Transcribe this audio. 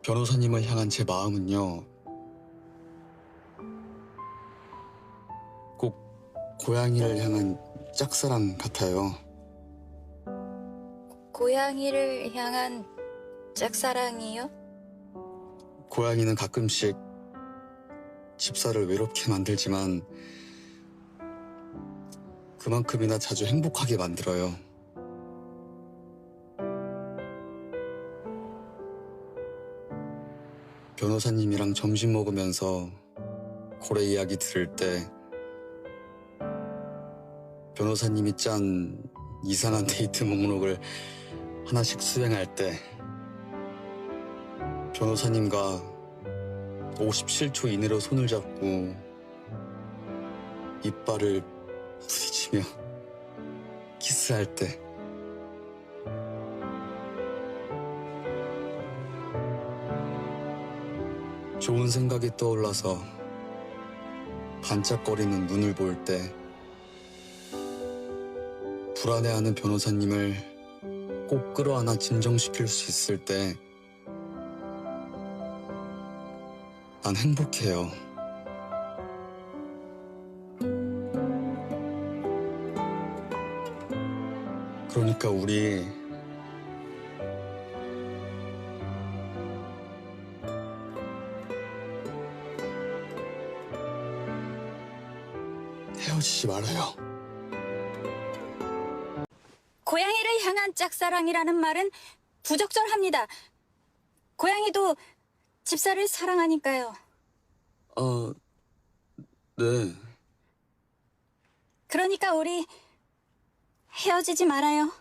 변호사님을 향한 제 마음은요, 꼭 고양이를 향한 짝사랑 같아요. 고양이를 향한 짝사랑이요? 고양이는 가끔씩 집사를 외롭게 만들지만 그만큼이나 자주 행복하게 만들어요. 변호사님이랑 점심 먹으면서 고래 이야기 들을 때, 변호사님이 짠 이상한 데이트 목록을 하나씩 수행할 때, 변호사님과 57초 이내로 손을 잡고 이빨을 부딪히며 키스할 때, 좋은 생각이 떠올라서 반짝거리는 눈을 볼 때, 불안해하는 변호사님을 꼭 끌어안아 진정시킬 수 있을 때, 난 행복해요. 그러니까 우리 헤어지지 말아요. 고양이를 향한 짝사랑이라는 말은 부적절합니다. 고양이도 집사를 사랑하니까요. 네. 그러니까 우리 헤어지지 말아요.